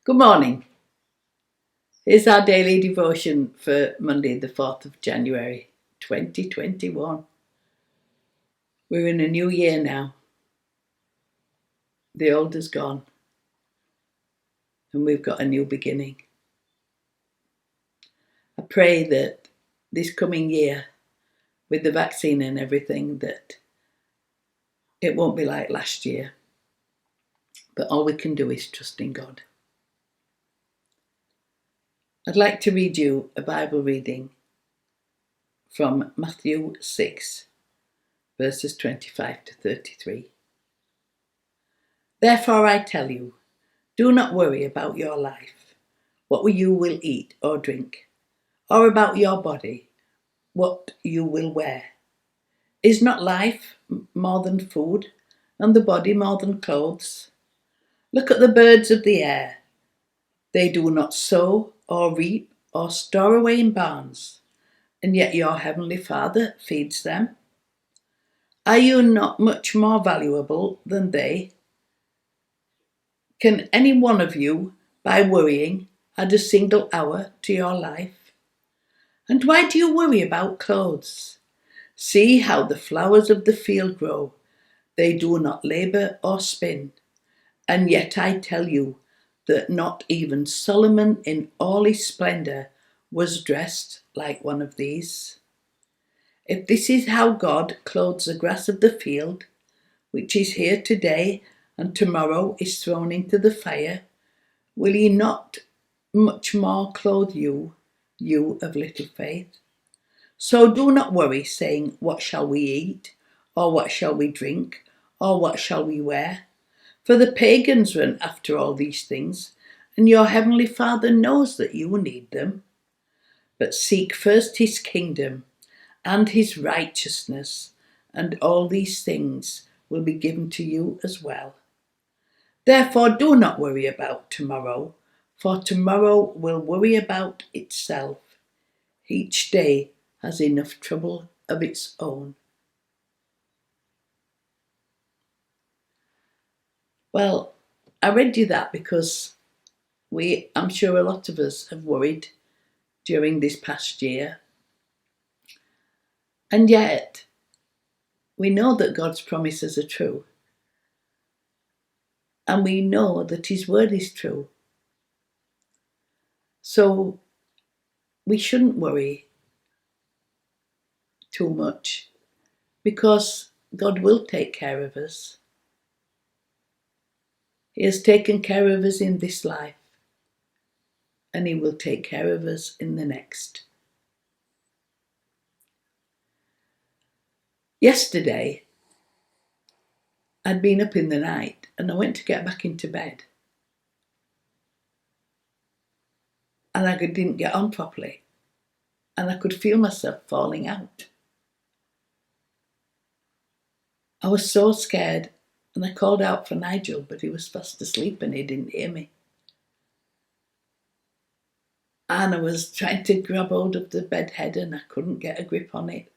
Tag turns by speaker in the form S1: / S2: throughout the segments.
S1: Good morning. Here's our daily devotion for Monday, the 4th of January, 2021. We're in a new year now. The old is gone, and we've got a new beginning. I pray that this coming year, with the vaccine and everything, that it won't be like last year. But all we can do is trust in God. I'd like to read you a Bible reading from Matthew 6, verses 25 to 33. Therefore I tell you, do not worry about your life, what you will eat or drink, or about your body, what you will wear. Is not life more than food, and the body more than clothes? Look at the birds of the air. They do not sow or reap or store away in barns, and yet your heavenly Father feeds them. Are you not much more valuable than they? Can any one of you, by worrying, add a single hour to your life? And why do you worry about clothes? See how the flowers of the field grow. They do not labor or spin. And yet I tell you that not even Solomon in all his splendor was dressed like one of these. If this is how God clothes the grass of the field, which is here today and tomorrow is thrown into the fire, will he not much more clothe you, you of little faith? So do not worry, saying, what shall we eat? Or what shall we drink? Or what shall we wear? For the pagans run after all these things, and your heavenly Father knows that you need them. But seek first his kingdom and his righteousness, and all these things will be given to you as well. Therefore do not worry about tomorrow, for tomorrow will worry about itself. Each day has enough trouble of its own. Well, I read you that because I'm sure a lot of us have worried during this past year. And yet, we know that God's promises are true. And we know that his word is true. So we shouldn't worry too much because God will take care of us. He has taken care of us in this life, and he will take care of us in the next. Yesterday, I'd been up in the night and I went to get back into bed. And I didn't get on properly. And I could feel myself falling out. I was so scared, and I called out for Nigel, but he was fast asleep and he didn't hear me. And I was trying to grab hold of the bed head and I couldn't get a grip on it.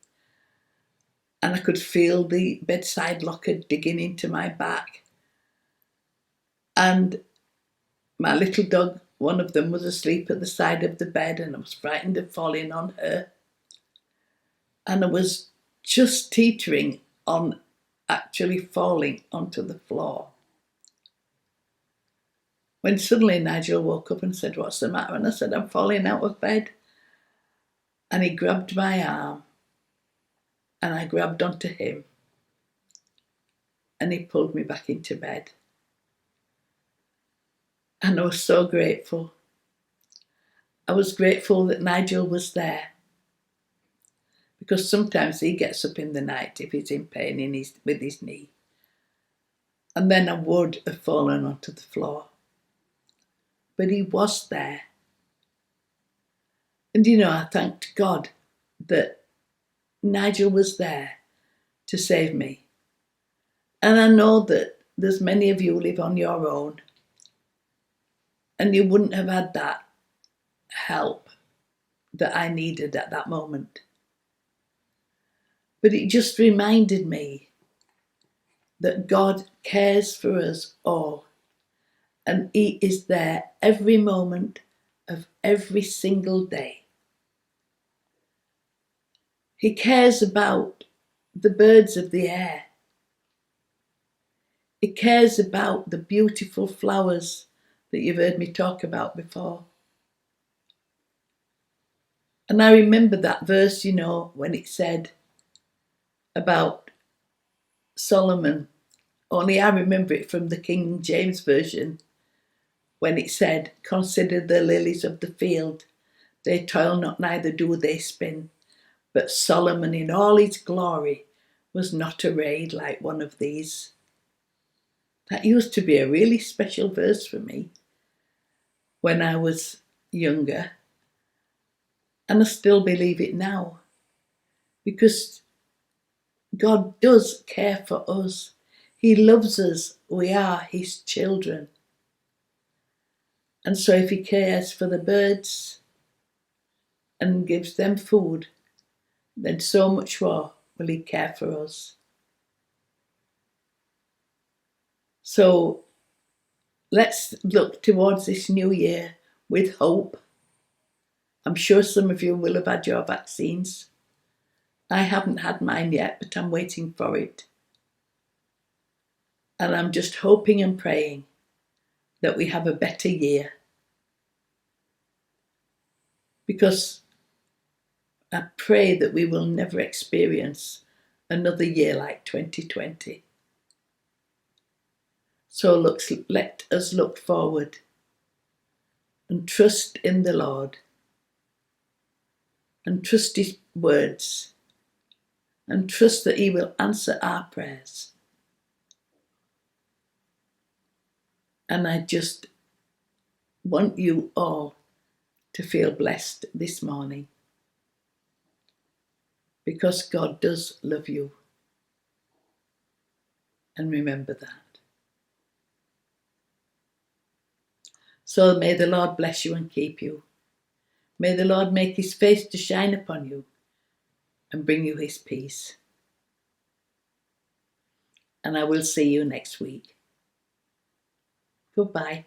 S1: And I could feel the bedside locker digging into my back. And my little dog, one of them, was asleep at the side of the bed, and I was frightened of falling on her. And I was just teetering on actually falling onto the floor. When suddenly Nigel woke up and said, "What's the matter?" And I said, "I'm falling out of bed." And he grabbed my arm and I grabbed onto him and he pulled me back into bed. And I was so grateful. I was grateful that Nigel was there, because sometimes he gets up in the night if he's in pain with his knee. And then I would have fallen onto the floor. But he was there. And I thanked God that Nigel was there to save me. And I know that there's many of you live on your own and you wouldn't have had that help that I needed at that moment. But it just reminded me that God cares for us all, and He is there every moment of every single day. He cares about the birds of the air. He cares about the beautiful flowers that you've heard me talk about before. And I remember that verse, when it said about Solomon, only I remember it from the King James Version, when it said, "Consider the lilies of the field, they toil not, neither do they spin. But Solomon in all his glory was not arrayed like one of these." That used to be a really special verse for me when I was younger. And I still believe it now. Because God does care for us. He loves us. We are His children. And so if He cares for the birds and gives them food, then so much more will He care for us. So let's look towards this new year with hope. I'm sure some of you will have had your vaccines. I haven't had mine yet, but I'm waiting for it. And I'm just hoping and praying that we have a better year. Because I pray that we will never experience another year like 2020. So let us look forward and trust in the Lord and trust His words and trust that He will answer our prayers. And I just want you all to feel blessed this morning, because God does love you. And remember that. So may the Lord bless you and keep you. May the Lord make His face to shine upon you and bring you His peace. And I will see you next week. Goodbye.